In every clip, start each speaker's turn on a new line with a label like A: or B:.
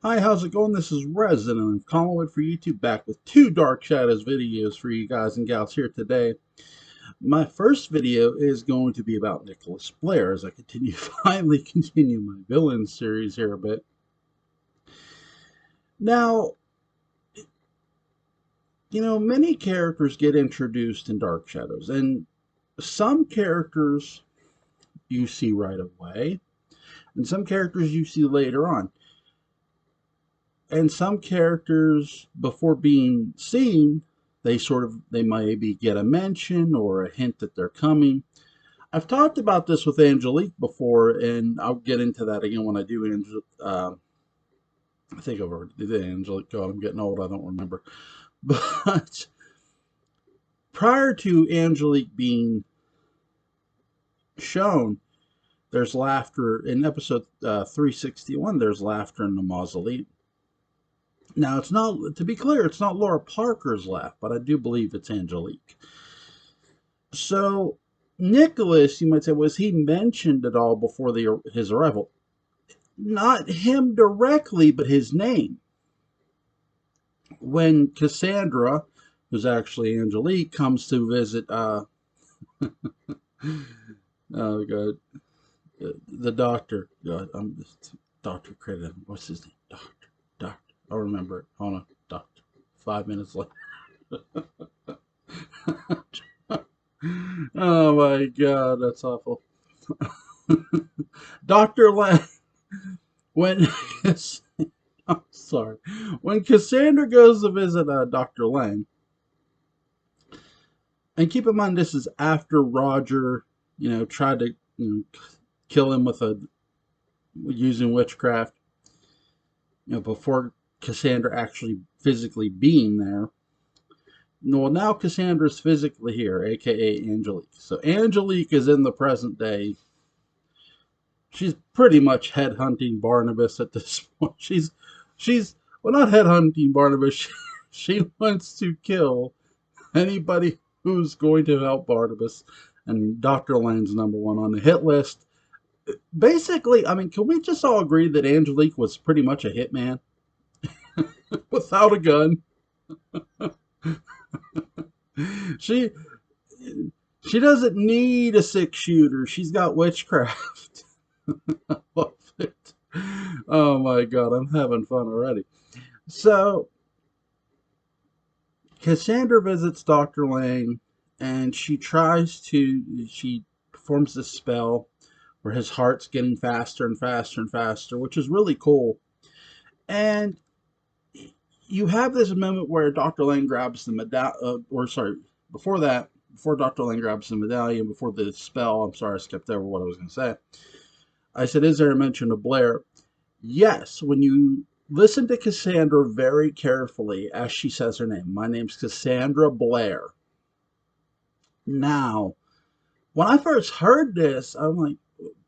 A: Hi, how's it going? This is Resin, and I'm calling for YouTube back with two Dark Shadows videos for you guys and gals here today. My first video is going to be about Nicholas Blair as I finally continue my villain series here a bit. Now, many characters get introduced in Dark Shadows, and some characters you see right away, and some characters you see later on. And some characters, before being seen, they maybe get a mention or a hint that they're coming. I've talked about this with Angelique before, and I'll get into that again when I do I think I've already did Angelique. God, I'm getting old. I don't remember. But prior to Angelique being shown, there's laughter in episode 361. There's laughter in the mausoleum. Now, it's not, to be clear, it's not Laura Parker's laugh, but I do believe it's Angelique. So, Nicholas, you might say, was he mentioned at all before his arrival? Not him directly, but his name. When Cassandra, who's actually Angelique, comes to visit, oh God, the doctor. God, I'm just, Dr. Credit. What's his name? Doctor. I'll remember it. Hold on. Doctor. 5 minutes later. Oh my God, that's awful. Dr. Lang, when I'm sorry, when Cassandra goes to visit Dr. Lang, and keep in mind this is after Roger, tried to kill him using witchcraft, before Cassandra actually physically being there. Well, now Cassandra's physically here, aka Angelique. So Angelique is in the present day. She's pretty much headhunting Barnabas at this point. She's well, not headhunting Barnabas. She wants to kill anybody who's going to help Barnabas, and Dr. Lane's number one on the hit list. Basically, I mean, can we just all agree that Angelique was pretty much a hitman without a gun? she she doesn't need a 6-shooter. She's got witchcraft. I love it. Oh my God, I'm having fun already. So Cassandra visits Dr. Lane, and she performs this spell where his heart's getting faster and faster and faster, which is really cool. And you have this moment where Dr. Lane grabs the medallion, before Dr. Lane grabs the medallion, before the spell, I'm sorry, I skipped over what I was going to say. I said, is there a mention of Blair? Yes, when you listen to Cassandra very carefully as she says her name. My name's Cassandra Blair. Now, when I first heard this, I'm like,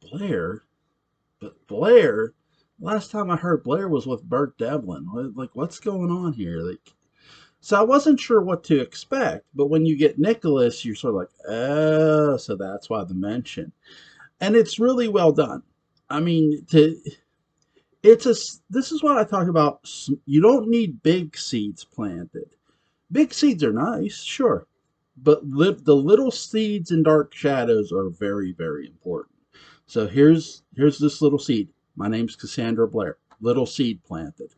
A: Blair? But Blair? Last time I heard Blair was with Bert Devlin. Like, what's going on here? So I wasn't sure what to expect. But when you get Nicholas, you're sort of like, oh, so that's why the mention. And it's really well done. I mean, this is what I talk about. You don't need big seeds planted. Big seeds are nice, sure, but the little seeds in Dark Shadows are very, very important. So here's this little seed. My name's Cassandra Blair. Little seed planted.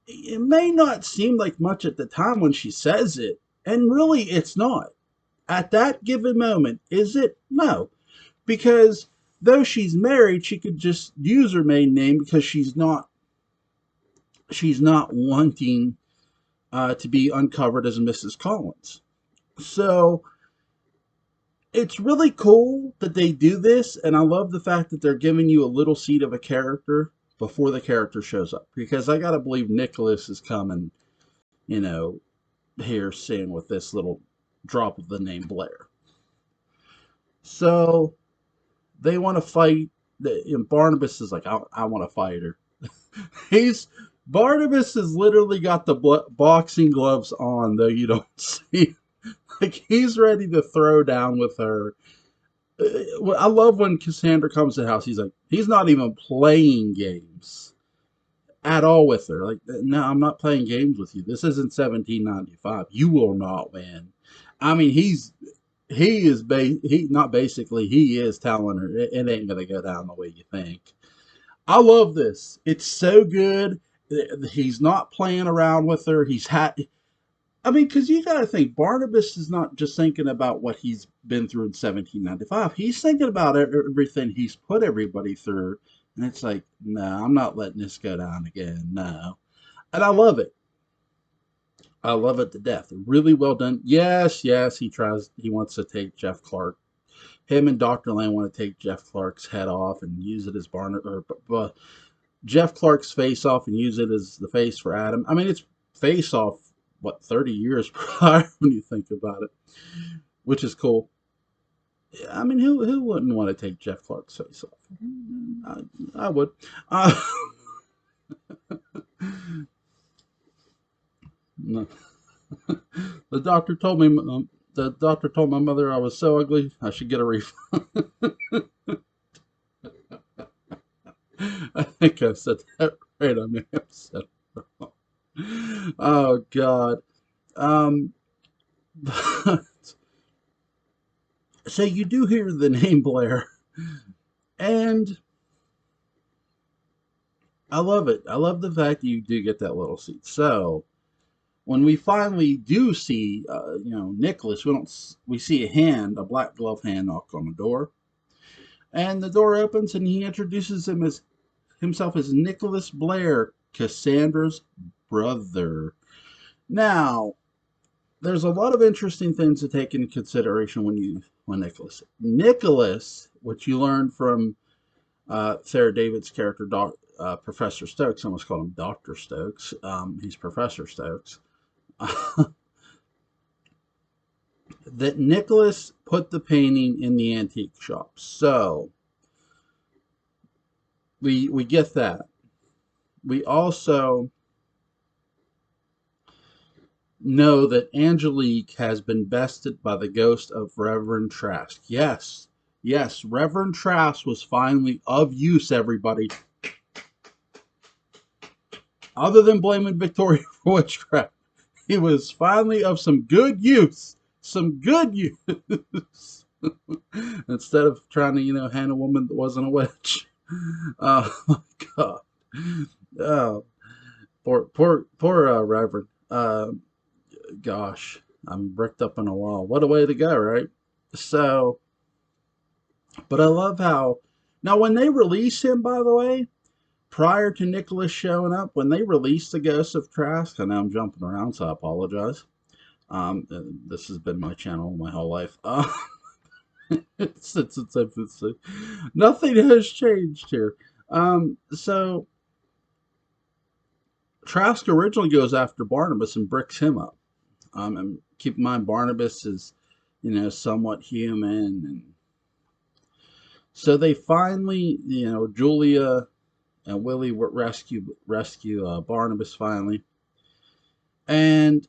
A: It may not seem like much at the time when she says it, and really it's not. At that given moment, is it? No, because though she's married, she could just use her maiden name because she's not wanting to be uncovered as Mrs. Collins. So it's really cool that they do this, and I love the fact that they're giving you a little seed of a character before the character shows up, because I gotta believe Nicholas is coming, here soon with this little drop of the name Blair. So they want to fight. And Barnabas is like, I want to fight her. Barnabas has literally got the boxing gloves on, though you don't see. Like, he's ready to throw down with her. I love when Cassandra comes to the house. He's like, he's not even playing games. at all with her. Like, no, I'm not playing games with you. This isn't 1795. You will not win. I mean, he is he not basically he is telling her it ain't gonna go down the way you think. I love this. It's so good. He's not playing around with her. He's had. I mean, because you got to think, Barnabas is not just thinking about what he's been through in 1795. He's thinking about everything he's put everybody through. And it's like, no, I'm not letting this go down again. No. And I love it. I love it to death. Really well done. Yes, yes, he wants to take Jeff Clark. Him and Dr. Lane want to take Jeff Clark's head off and use it as Jeff Clark's face off and use it as the face for Adam. I mean, it's face off, what, 30 years prior when you think about it, which is cool. I mean, who wouldn't want to take Jeff Clark's face off? I would. Uh, no. The doctor told me. The doctor told my mother I was so ugly I should get a refund. I think I said that right. I may have said it wrong. Oh God. Um, so you do hear the name Blair, and I love it. I love the fact that you do get that little seat. So when we finally do see, Nicholas, we see a hand, a black glove hand, knock on the door, and the door opens, and he introduces himself as Nicholas Blair, Cassandra's brother. Now, there's a lot of interesting things to take into consideration when Nicholas, which you learn from Sarah David's character, Professor Stokes. I almost called him Dr. Stokes. He's Professor Stokes. That Nicholas put the painting in the antique shop. So we get that. We also know that Angelique has been bested by the ghost of Reverend Trask. Yes, yes, Reverend Trask was finally of use, everybody. Other than blaming Victoria for witchcraft, he was finally of some good use. Some good use. Instead of trying to, hand a woman that wasn't a witch. Oh my God. Oh, poor Reverend. Gosh, I'm bricked up in a wall. What a way to go, right? So, but I love how now when they release him, by the way, prior to Nicholas showing up, when they released the Ghost of Trask, I know I'm jumping around, so I apologize. This has been my channel my whole life. It's nothing has changed here. So Trask originally goes after Barnabas and bricks him up. And keep in mind, Barnabas is, somewhat human, and so they finally, Julia and Willie rescue Barnabas finally, and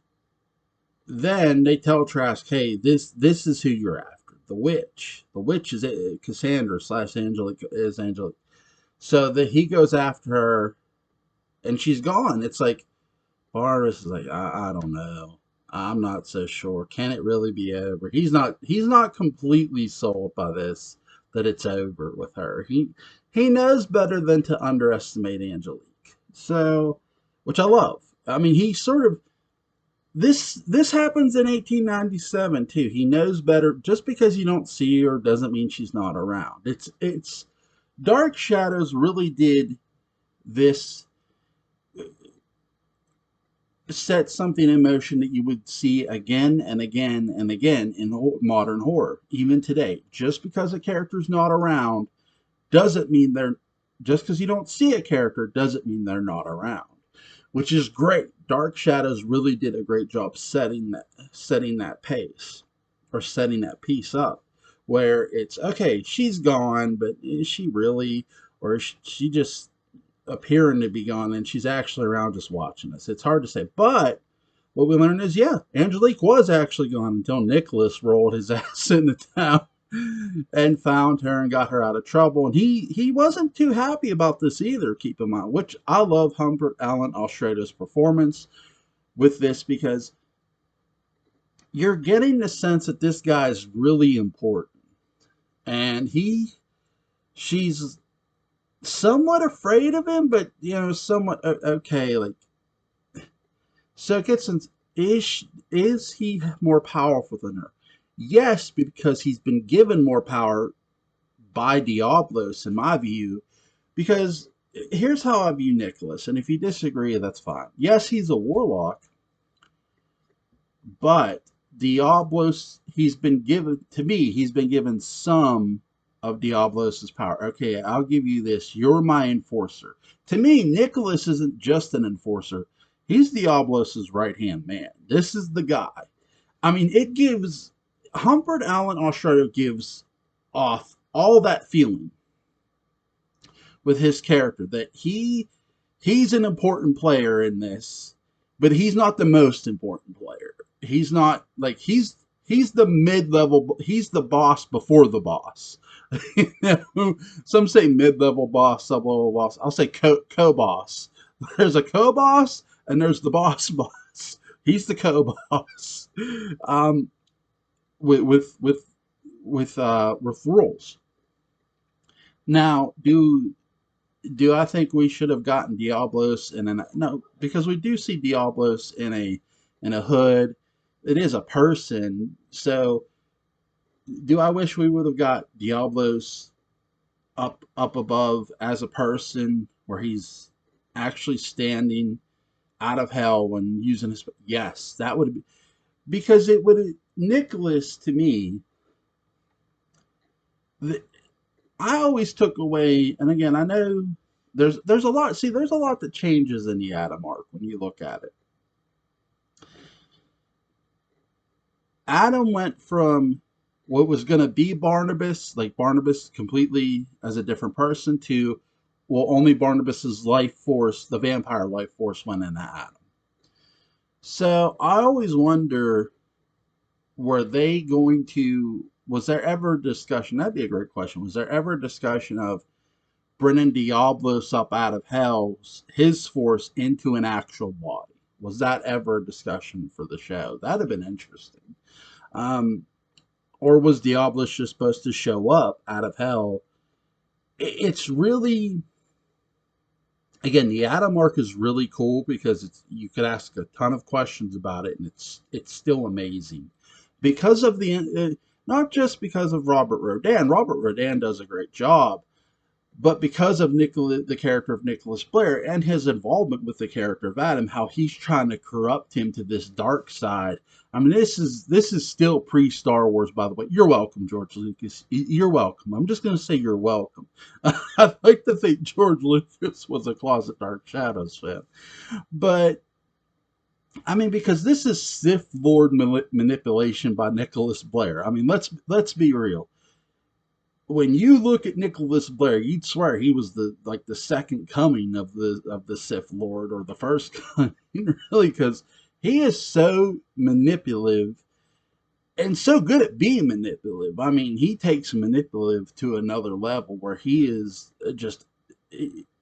A: then they tell Trask, "Hey, this is who you're after. The witch. The witch is Cassandra / Angelique is Angelique." So that he goes after her, and she's gone. It's like Barnabas is like, I don't know. I'm not so sure. Can it really be over? He's not completely sold by this that it's over with her. He knows better than to underestimate Angelique. So, which I love. I mean, he sort of this happens in 1897 too. He knows better. Just because you don't see her doesn't mean she's not around. It's Dark Shadows really did this, set something in motion that you would see again and again and again in modern horror, even today. Just because a character's not around doesn't mean they're, just because you don't see a character doesn't mean they're not around, which is great. Dark Shadows really did a great job setting that pace, or setting that piece up, where it's okay, she's gone, but is she really, or is she just appearing to be gone and she's actually around just watching us? It's hard to say, but what we learned is, yeah, Angelique was actually gone until Nicholas rolled his ass into town and found her and got her out of trouble. And he wasn't too happy about this either, keep in mind, which I love Humbert Allen Alstrado's performance with this, because you're getting the sense that this guy is really important. And she's somewhat afraid of him, but, somewhat okay. Like, so it gets into, is he more powerful than her? Yes, because he's been given more power by Diablos, in my view. Because here's how I view Nicholas, and if you disagree, that's fine. Yes, he's a warlock, but Diablos, he's been given, to me, he's been given some of Diablos's power. Okay, I'll give you this. You're my enforcer. To me, Nicholas isn't just an enforcer. He's Diablos's right hand man. This is the guy. I mean, it gives Humbert Allen Australia gives off all that feeling with his character that he's an important player in this, but he's not the most important player. He's not like he's the mid-level, he's the boss before the boss. You know, some say mid-level boss, sub-level boss. I'll say co-boss. There's a co-boss and there's the boss. He's the co-boss. Um, with rules. Now, do I think we should have gotten Diablos in an no? Because we do see Diablos in a hood. It is a person. So, do I wish we would have got Diablos up above as a person, where he's actually standing out of hell when using his? Yes, that would be, because it would, Nicholas, to me, the, I always took away, and again, I know there's a lot. See, there's a lot that changes in the Adam arc when you look at it. Adam went from what was going to be Barnabas, like Barnabas completely as a different person, to, well, only Barnabas's life force, the vampire life force, went into Adam. So I always wonder, were they going to? Was there ever discussion? That'd be a great question. Was there ever a discussion of bringing Diablos up out of hell, his force, into an actual body? Was that ever a discussion for the show? That'd have been interesting. Um, or was Diablos just supposed to show up out of hell? It's really, again, the Adam arc is really cool because you could ask a ton of questions about it, and it's still amazing because of not just because of Robert Rodan. Robert Rodan does a great job, but because of the character of Nicholas Blair and his involvement with the character of Adam, how he's trying to corrupt him to this dark side. I mean, this is still pre-Star Wars, by the way. You're welcome, George Lucas. You're welcome. I'm just going to say you're welcome. I'd like to think George Lucas was a closet Dark Shadows fan, but I mean, because this is Sith Lord manipulation by Nicholas Blair. I mean, let's be real. When you look at Nicholas Blair, you'd swear he was the second coming of the Sith Lord, or the first coming, really, because he is so manipulative and so good at being manipulative. I mean, he takes manipulative to another level where he is just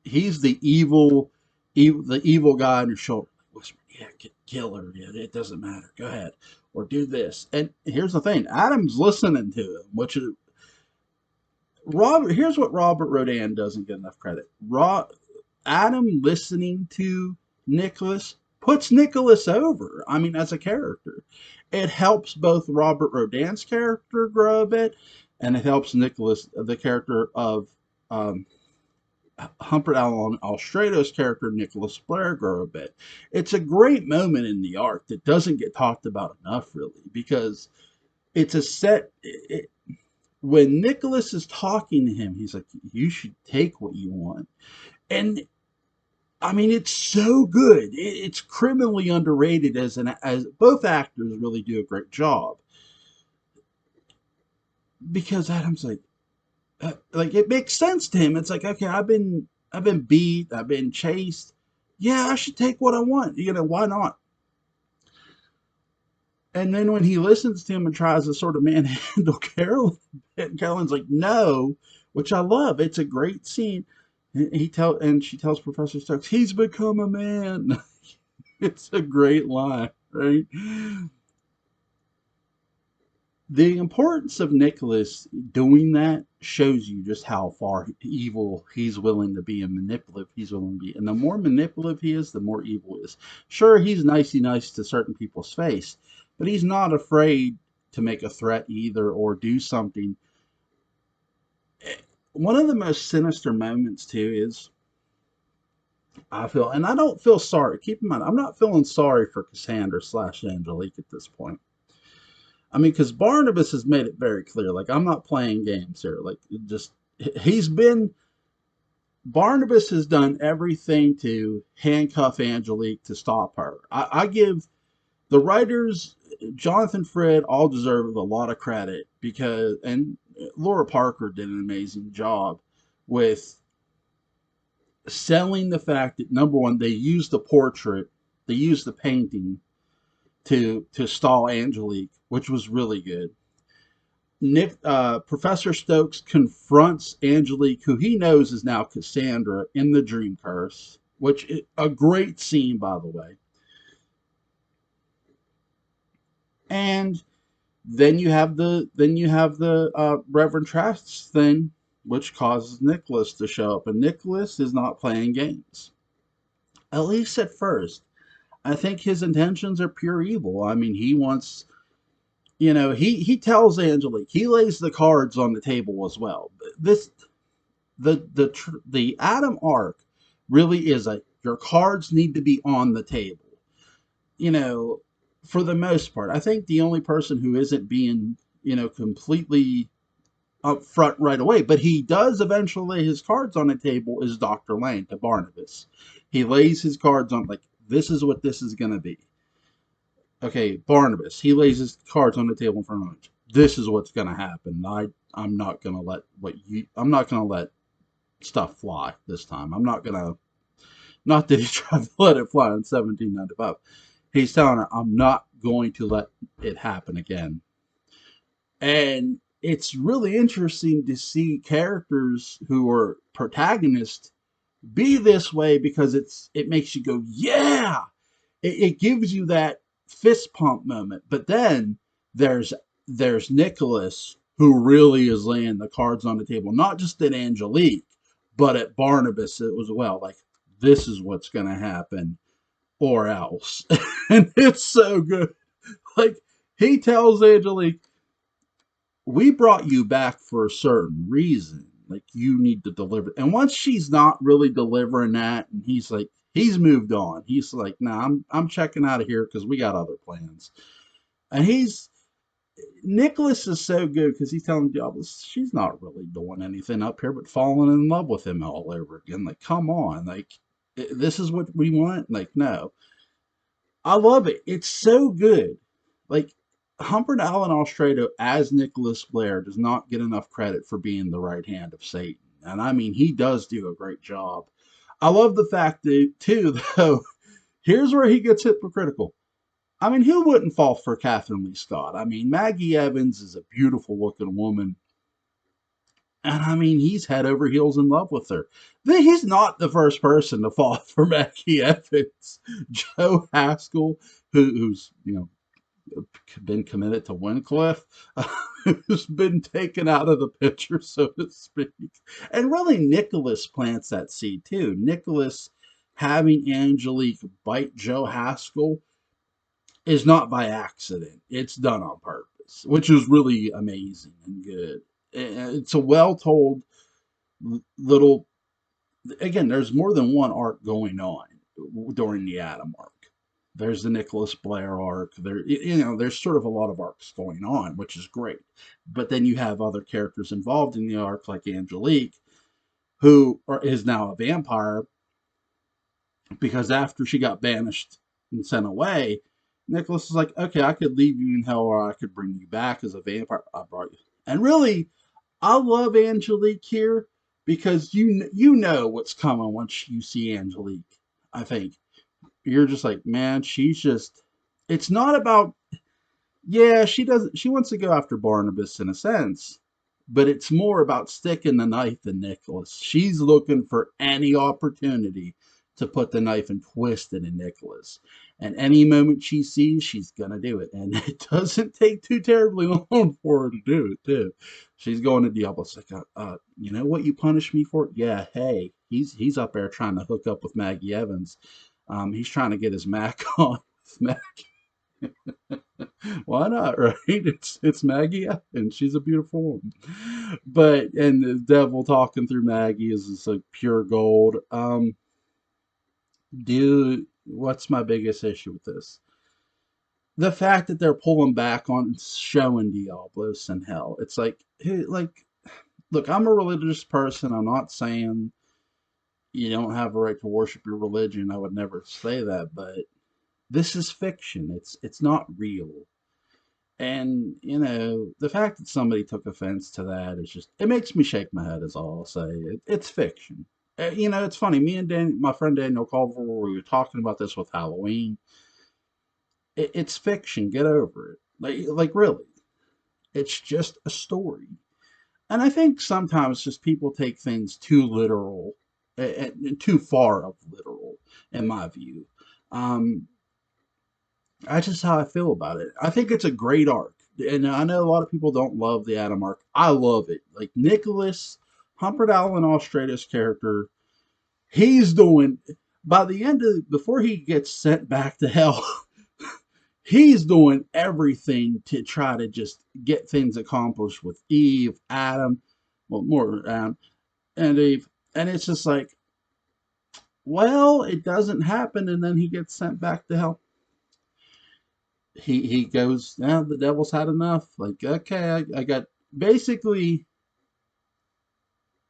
A: he's the evil guy on your shoulder. Whisper, yeah, kill her. Yeah, it doesn't matter. Go ahead, or do this. And here's the thing: Adam's listening to him, which is Robert. Here's what Robert Rodan doesn't get enough credit. Adam listening to Nicholas puts Nicholas over. I mean, as a character, it helps both Robert Rodan's character grow a bit, and it helps Nicholas, the character of um, Humphrey Allen Alstrado's character, Nicholas Blair, grow a bit. It's a great moment in the arc that doesn't get talked about enough, really, because it's a set. When Nicholas is talking to him, he's like, "You should take what you want," and I mean, it's so good. It's criminally underrated as both actors really do a great job, because Adam's like it makes sense to him. It's like, okay, I've been beat, I've been chased. Yeah, I should take what I want. Why not? And then when he listens to him and tries to sort of manhandle Carolyn, and Carolyn's like, no, which I love. It's a great scene. And she tells Professor Stokes, he's become a man. It's a great line, right? The importance of Nicholas doing that shows you just how far evil he's willing to be and manipulative he's willing to be. And the more manipulative he is, the more evil he is. Sure, he's nicey nice to certain people's face, but he's not afraid to make a threat either or do something. One of the most sinister moments too is I feel, and I don't feel sorry. Keep in mind, I'm not feeling sorry for Cassandra slash Angelique at this point. I mean, because Barnabas has made it very clear. Like, I'm not playing games here. Like, just he's been Barnabas has done everything to handcuff Angelique to stop her. I give the writers, Jonathan Frid, all deserve a lot of credit because, and Laura Parker did an amazing job with selling the fact that number one, they used the portrait, they used the painting to stall Angelique, which was really good. Professor Stokes confronts Angelique, who he knows is now Cassandra, in the Dream Curse, which is a great scene, by the way. And then you have the Reverend Trask thing, which causes Nicholas to show up, and Nicholas is not playing games, at least at first. I think his intentions are pure evil. I mean, he wants, he tells Angelique, he lays the cards on the table as well. This the Adam arc really is a your cards need to be on the table. You know, for the most part, I think the only person who isn't being completely upfront right away, but he does eventually lay his cards on the table is Dr. Lane to Barnabas. He lays his cards on like this is what this is going to be. Okay, Barnabas. He lays his cards on the table in front of him. This is what's going to happen. I'm not going to let I'm not going to let stuff fly this time. I'm not gonna. Not that he tried to let it fly in 1795. He's telling her, I'm not going to let it happen again. And it's really interesting to see characters who are protagonists be this way because it makes you go, yeah. It gives you that fist pump moment. But then there's there's Nicholas who really is laying the cards on the table, not just at Angelique, but at Barnabas as well. Like this is what's going to happen, or else, and it's so good. Like he tells Angelique, "We brought you back for a certain reason. Like you need to deliver." And once she's not really delivering that, and he's like, he's moved on. He's like, "Nah, I'm checking out of here because we got other plans." And he's Nicholas is so good because he's telling Diablos she's not really doing anything up here but falling in love with him all over again. Like, come on, like this is what we want. Like, no, I love it. It's so good. Like Humphrey Allen Alstrado as Nicholas Blair does not get enough credit for being the right hand of Satan, and I mean he does do a great job. I love the fact that too, though. Here's where he gets hypocritical. I mean, who wouldn't fall for Catherine Lee Scott? I mean, Maggie Evans is a beautiful looking woman. And I mean, he's head over heels in love with her. He's not the first person to fall for Maggie Evans. Joe Haskell, who's been committed to Wincliffe, who's been taken out of the picture, so to speak. And really, Nicholas plants that seed too. Nicholas having Angelique bite Joe Haskell is not by accident. It's done on purpose, which is really amazing and good. It's a well told little. Again, there's more than one arc going on during the Adam arc. There's the Nicholas Blair arc. There's sort of a lot of arcs going on, which is great. But then you have other characters involved in the arc, like Angelique, is now a vampire because after she got banished and sent away, Nicholas is like, okay, I could leave you in hell or I could bring you back as a vampire. I brought you. And really, I love Angelique here because you know what's coming once you see Angelique. I think you're just like, man, she's just. It's not about. Yeah, she doesn't. She wants to go after Barnabas in a sense, but it's more about sticking the knife than Nicholas. She's looking for any opportunity to put the knife and twist it in Nicholas. And any moment she sees, she's gonna do it. And it doesn't take too terribly long for her to do it too. She's going to Diablo's like, you know what you punished me for? Yeah, hey, he's up there trying to hook up with Maggie Evans. He's trying to get his Mac on with Maggie. Why not, right? It's Maggie, and she's a beautiful woman. But and the devil talking through Maggie is just like pure gold. Dude, what's my biggest issue with this? The fact that they're pulling back on showing Diablos in hell. It's like, hey, like, look, I'm a religious person. I'm not saying you don't have a right to worship your religion. I would never say that, but this is fiction. It's not real. And, you know, the fact that somebody took offense to that is just, it makes me shake my head, is all I'll say. It's fiction. You know, it's funny. Me and my friend Daniel Culver, we were talking about this with Halloween. It's fiction. Get over it. Really, it's just a story. And I think sometimes just people take things too literal, and too far of literal, in my view. Um, That's just how I feel about it. I think it's a great arc. And I know a lot of people don't love the Adam arc. I love it. Like Nicholas, Humphrey Allen Ostratus character, he's doing, by the end of, before he gets sent back to hell, he's doing everything to try to just get things accomplished with Eve, Adam, well, more Adam, and Eve. And it's just like, well, it doesn't happen. And then he gets sent back to hell. He goes, yeah, the devil's had enough. Like, okay, I got basically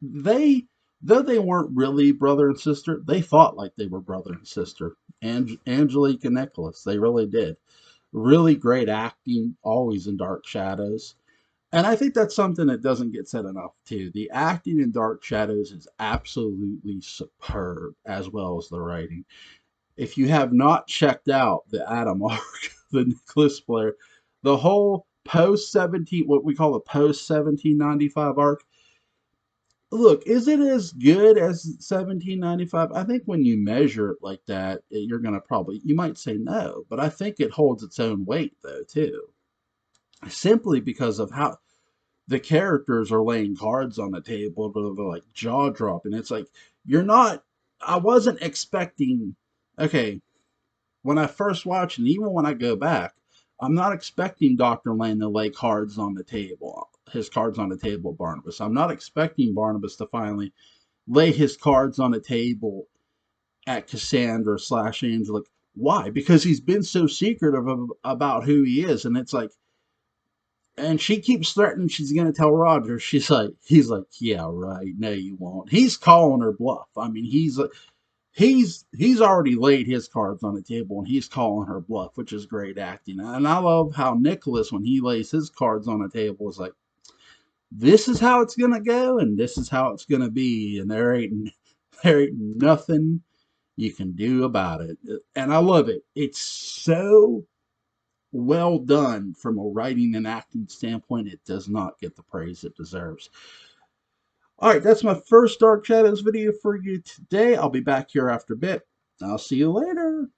A: they though they weren't really brother and sister, they fought like they were brother and sister. Angelique and Nicholas, they really did. Really great acting, always in Dark Shadows. And I think that's something that doesn't get said enough too. The acting in Dark Shadows is absolutely superb, as well as the writing. If you have not checked out the Adam arc, the Nicholas Blair, the whole post 17, what we call the post 1795 arc, look, is it as good as 1795? I think when you measure it like that, you're going to probably, you might say no, but I think it holds its own weight though, too. Simply because of how the characters are laying cards on the table, but they're like jaw dropping. It's like, you're not, I wasn't expecting, okay, when I first watch and even when I go back, I'm not expecting Dr. Lane to lay cards on the table, his cards on the table, Barnabas. I'm not expecting Barnabas to finally lay his cards on the table at Cassandra slash Angelic. Why? Because he's been so secretive about who he is. And it's like, and she keeps threatening she's going to tell Roger. He's like, yeah, right. No, you won't. He's calling her bluff. I mean, he's already laid his cards on the table and he's calling her bluff, which is great acting. And I love how Nicholas, when he lays his cards on the table, is like, this is how it's gonna go and this is how it's gonna be, and there ain't nothing you can do about it. And I love it. It's so well done from a writing and acting standpoint. It does not get the praise it deserves. All right, that's my first Dark Shadows video for you today. I'll be back here after a bit. I'll see you later.